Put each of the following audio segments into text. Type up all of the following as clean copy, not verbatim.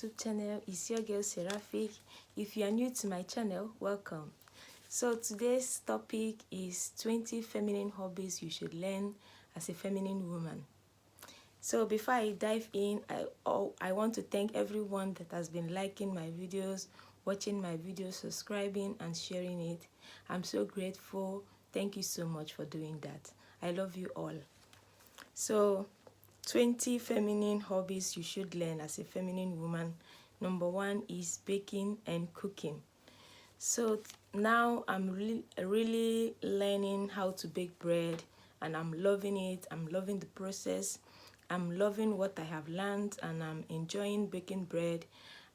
YouTube channel. It's your girl Seraphic. If you are new to my channel, welcome. So today's topic is 20 feminine hobbies you should learn as a feminine woman. So before I dive in, I want to thank everyone that has been liking my videos, watching my videos, subscribing and sharing it. I'm so grateful. Thank you so much for doing that. I love you all. So 20 feminine hobbies you should learn as a feminine woman. Number 1 is baking and cooking. So now I'm really learning how to bake bread, and I'm loving it. I'm loving the process. I'm loving what I have learned, and I'm enjoying baking bread.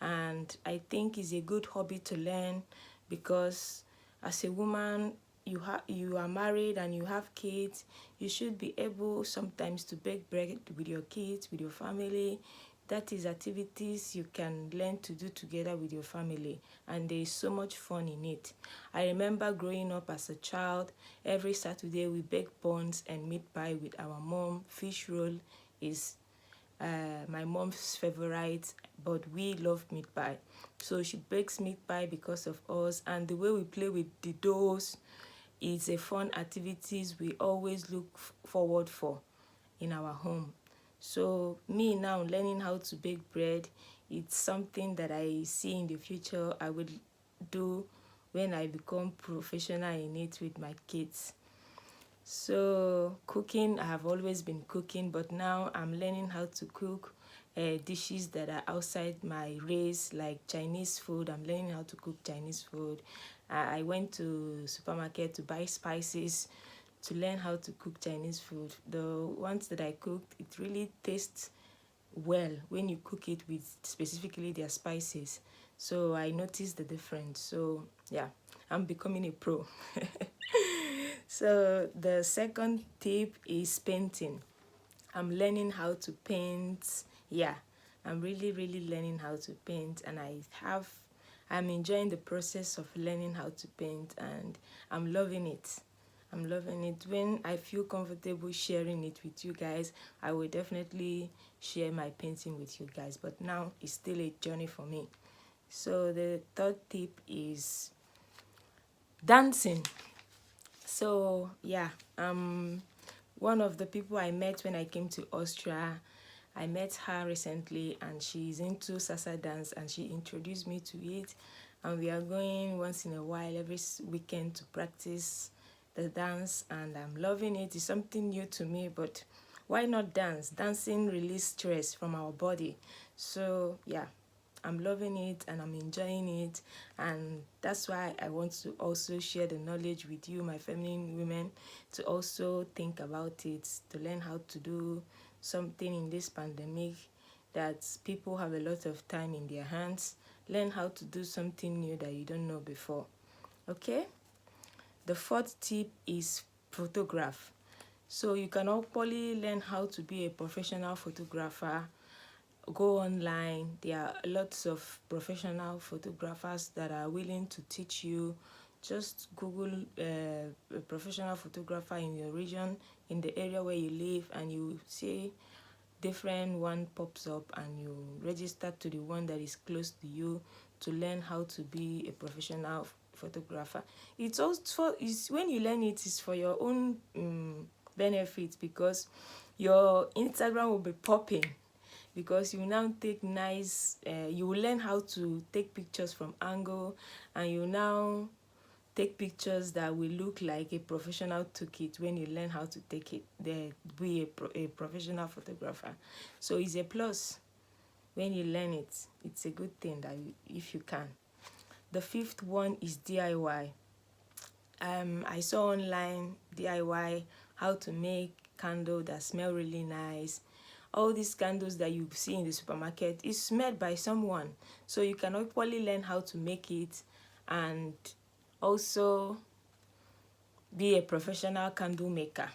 And I think it's a good hobby to learn because as a woman, you are married and you have kids. You should be able sometimes to bake bread with your kids, with your family. That is activities you can learn to do together with your family, and there is so much fun in it. I remember growing up as a child, every Saturday we bake buns and meat pie with our mom. Fish roll is my mom's favorite, but we love meat pie. So she bakes meat pie because of us, and the way we play with the doughs is a fun activities we always look forward for in our home. So me now learning how to bake bread, it's something that I see in the future I will do when I become professional in it with my kids. So cooking, I have always been cooking, but now I'm learning how to cook dishes that are outside my race, like Chinese food. I'm learning how to cook Chinese food. I went to supermarket to buy spices to learn how to cook Chinese food. The ones that I cooked, it really tastes well when you cook it with specifically their spices. So I noticed the difference. So yeah, I'm becoming a pro. So the second tip is painting. I'm learning how to paint. Yeah, I'm really learning how to paint, and I'm enjoying the process of learning how to paint, and I'm loving it. I'm loving it. When I feel comfortable sharing it with you guys, I will definitely share my painting with you guys. But now it's still a journey for me. So the third tip is dancing. So yeah, one of the people I met when I came to Austria. I met her recently, and she's into salsa dance, and she introduced me to it, and we are going once in a while every weekend to practice the dance, and I'm loving it. It's something new to me, but why not dance? Dancing release stress from our body. So yeah, I'm loving it and I'm enjoying it, and that's why I want to also share the knowledge with you, my feminine women, to also think about it, to learn how to do something in this pandemic that people have a lot of time in their hands. Learn how to do something new that you don't know before. Okay? The fourth tip is photograph. So you can hopefully learn how to be a professional photographer. Go online. There are lots of professional photographers that are willing to teach you. Just Google a professional photographer in your region, in the area where you live, and you see different one pops up, and you register to the one that is close to you to learn how to be a professional photographer. It's also when you learn it is for your own benefit, because your Instagram will be popping, because you now take nice you will learn how to take pictures from angle, and you now take pictures that will look like a professional took it when you learn how to take it, be a professional photographer. So it's a plus when you learn it. It's a good thing that if you can. The fifth one is DIY. I saw online DIY how to make candle that smell really nice. All these candles that you see in the supermarket is made by someone, so you can equally learn how to make it and also be a professional candle maker.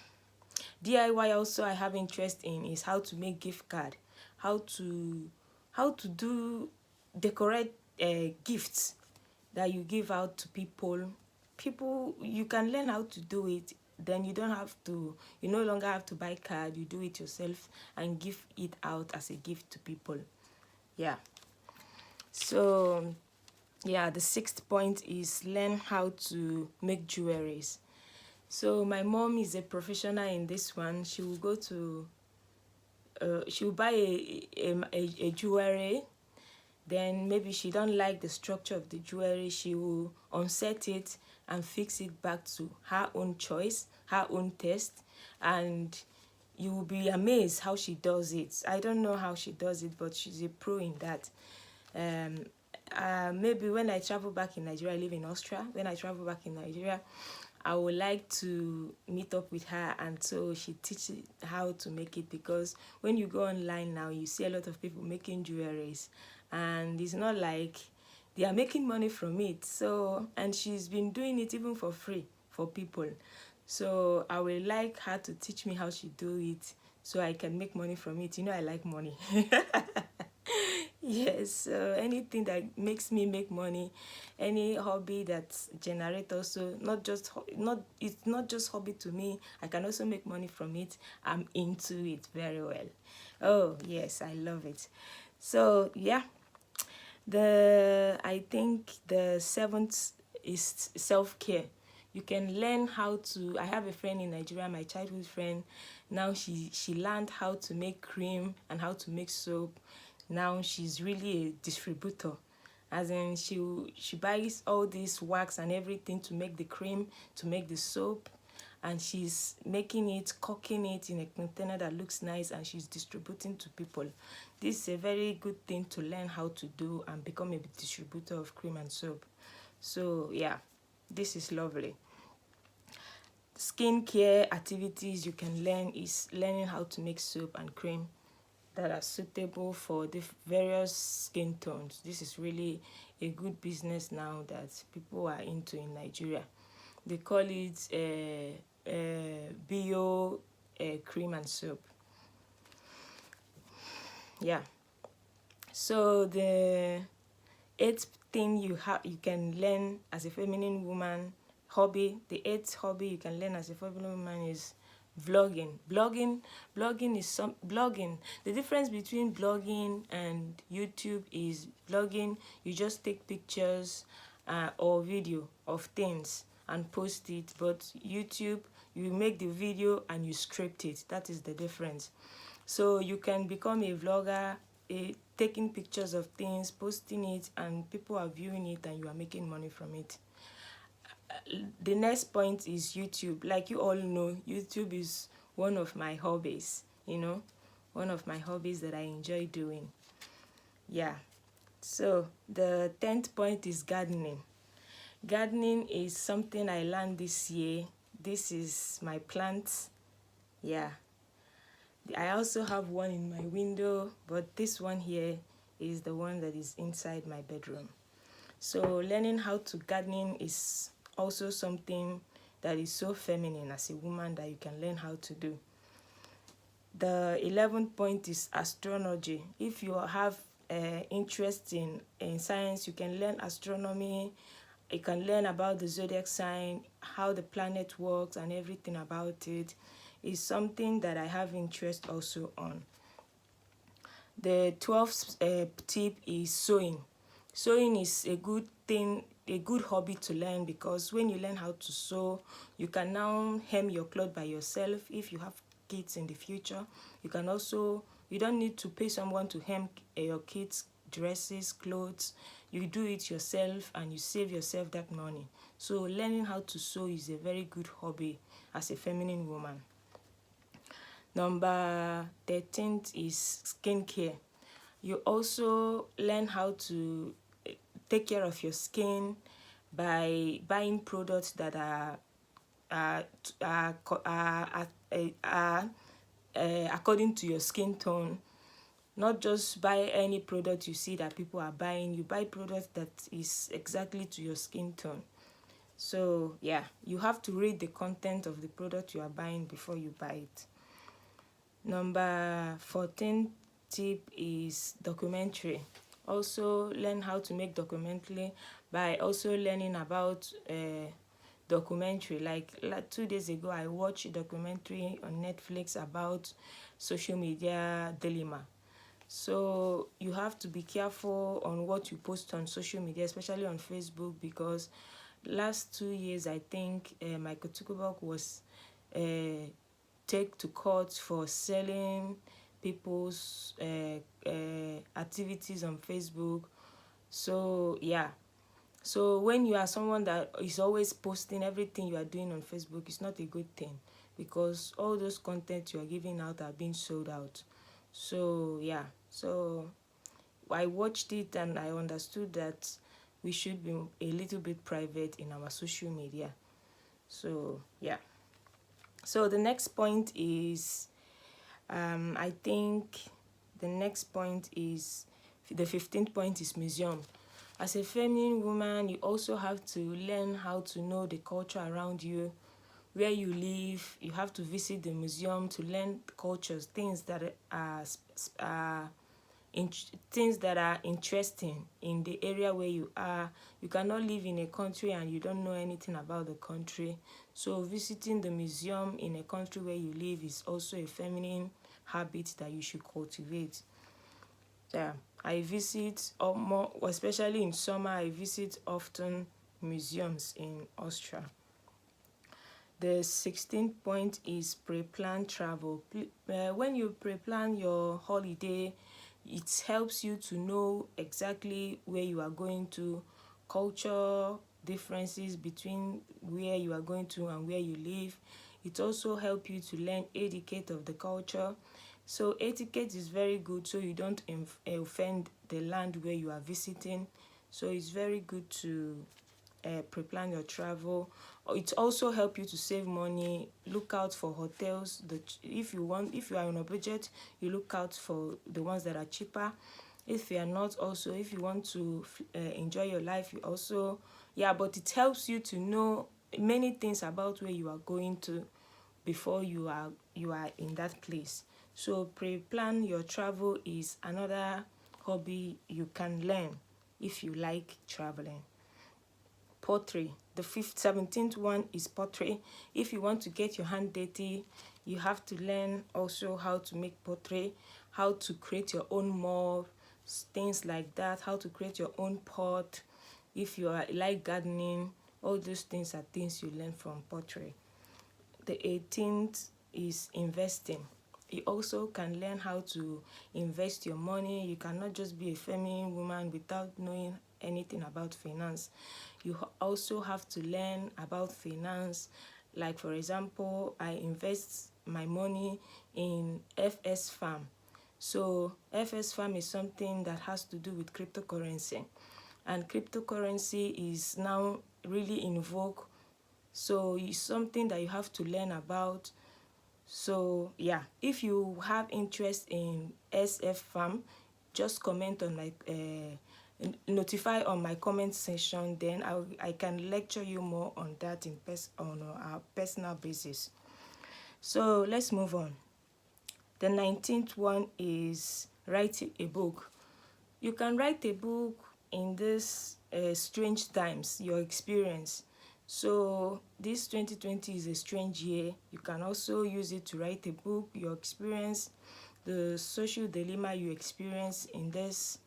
DIY also I have interest in is how to make gift card, how to do decorate gifts that you give out to people. You can learn how to do it, then you no longer have to buy card. You do it yourself and give it out as a gift to people. Yeah. So yeah, the sixth point is learn how to make jewelries. So my mom is a professional in this one. She will go to she will buy a jewelry. Then maybe she don't like the structure of the jewelry, she will unset it and fix it back to her own choice, her own taste. And you will be amazed how she does it. I don't know how she does it, but she's a pro in that. um Maybe when I travel back in Nigeria, I live in Austria. When I travel back in Nigeria, I would like to meet up with her, and so she teaches how to make it, because when you go online now, you see a lot of people making jewelries, and it's not like they are making money from it. So, and she's been doing it even for free for people. So I would like her to teach me how she do it, so I can make money from it. You know, I like money. Yes, so anything that makes me make money, any hobby that generates also, not just not it's not just hobby to me, I can also make money from it. I'm into it very well. Oh yes, I love it. So yeah, the I think the seventh is self-care. You can learn how to, I have a friend in Nigeria, my childhood friend. Now she learned how to make cream and how to make soap. Now she's really a distributor, as in she buys all this wax and everything to make the cream, to make the soap, and she's making it, cooking it in a container that looks nice, and she's distributing to people. This is a very good thing to learn how to do and become a distributor of cream and soap. So yeah, this is lovely. Skincare activities you can learn is learning how to make soap and cream that are suitable for the various skin tones. This is really a good business now that people are into in Nigeria. They call it bio cream and soap. Yeah. So the eighth thing you can learn as a feminine woman, hobby, the eighth hobby you can learn as a feminine woman is vlogging. Blogging is some blogging. The difference between blogging and YouTube is blogging, you just take pictures or video of things and post it, but YouTube, you make the video and you script it. That is the difference. So you can become a vlogger, taking pictures of things, posting it, and people are viewing it, and you are making money from it. The next point is YouTube. Like you all know, YouTube is one of my hobbies, one of my hobbies that I enjoy doing. Yeah. So the 10th point is gardening. Gardening is something I learned this year. This is my plants. Yeah. I also have one in my window, but this one here is the one that is inside my bedroom. So learning how to gardening is also something that is so feminine as a woman that you can learn how to do. The 11th point is astrology. If you have interest in science, you can learn astronomy. You can learn about the zodiac sign, how the planet works, and everything about it. Is something that I have interest also on. The 12th tip is sewing. Sewing is a good thing, a good hobby to learn, because when you learn how to sew, you can now hem your cloth by yourself. If you have kids in the future, you can also, you don't need to pay someone to hem your kids' dresses, clothes. You do it yourself and you save yourself that money. So learning how to sew is a very good hobby as a feminine woman. Number 13th is skincare. You also learn how to take care of your skin by buying products that are according to your skin tone. Not just buy any product you see that people are buying. You buy products that is exactly to your skin tone. So yeah, you have to read the content of the product you are buying before you buy it. Number 14 tip is documentary. Also learn how to make documentary by also learning about documentary. Like 2 days ago, I watched a documentary on Netflix about social media dilemma. So you have to be careful on what you post on social media, especially on Facebook, because last 2 years I think Michael Zuckerberg was take to court for selling people's activities on Facebook. So yeah, so when you are someone that is always posting everything you are doing on Facebook, it's not a good thing, because all those content you are giving out are being sold out. So yeah, so I watched it and I understood that we should be a little bit private in our social media. So yeah. So the next point is, I think the next point is, the 15th point is museum. As a feminine woman, you also have to learn how to know the culture around you, where you live. You have to visit the museum to learn cultures, things that are interesting in the area where you are. You cannot live in a country and you don't know anything about the country. So visiting the museum in a country where you live is also a feminine habit that you should cultivate. Yeah, I visit, or more especially in summer, I visit often museums in Austria. The 16th point is pre-plan travel. When you pre-plan your holiday, it helps you to know exactly where you are going to, culture differences between where you are going to and where you live. It also helps you to learn etiquette of the culture. So etiquette is very good, so you don't offend the land where you are visiting. So it's very good to pre-plan your travel. It also help you to save money. Look out for hotels. If you are on a budget, you look out for the ones that are cheaper. If you are not, also if you want to enjoy your life, you also, yeah, but it helps you to know many things about where you are going to before you are in that place. So pre-plan your travel is another hobby you can learn if you like traveling. Pottery. The 17th one is pottery. If you want to get your hand dirty, you have to learn also how to make pottery, how to create your own mold, things like that, how to create your own pot. If you like gardening, all those things are things you learn from pottery. The 18th is investing. You also can learn how to invest your money. You cannot just be a feminine woman without knowing anything about finance. You also have to learn about finance. Like for example, I invest my money in FS Farm. So FS Farm is something that has to do with cryptocurrency. And cryptocurrency is now really in vogue, so it's something that you have to learn about. So yeah, if you have interest in SF Farm, just comment on my notify on my comment section, then I can lecture you more on that on a personal basis. So let's move on. The 19th one is write a book. You can write a book in this strange times, your experience. So this 2020 is a strange year. You can also use it to write a book, your experience, the social dilemma you experience in this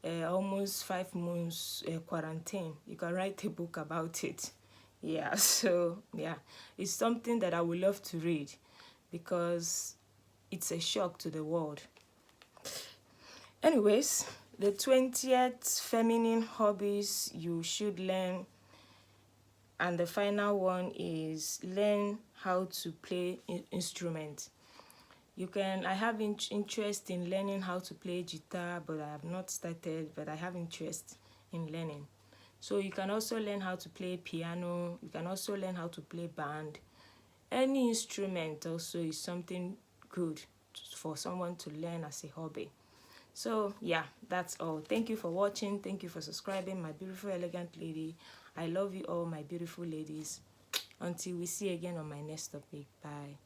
almost 5 months quarantine. You can write a book about it. Yeah, so yeah, it's something that I would love to read, because it's a shock to the world. Anyways, the 20th feminine hobbies you should learn, and the final one is learn how to play instrument. I have interest in learning how to play guitar, but I have not started, but I have interest in learning. So you can also learn how to play piano. You can also learn how to play band. Any instrument also is something good for someone to learn as a hobby. So yeah, that's all. Thank you for watching. Thank you for subscribing, my beautiful elegant lady. I love you all, my beautiful ladies. Until we see again on my next topic. Bye.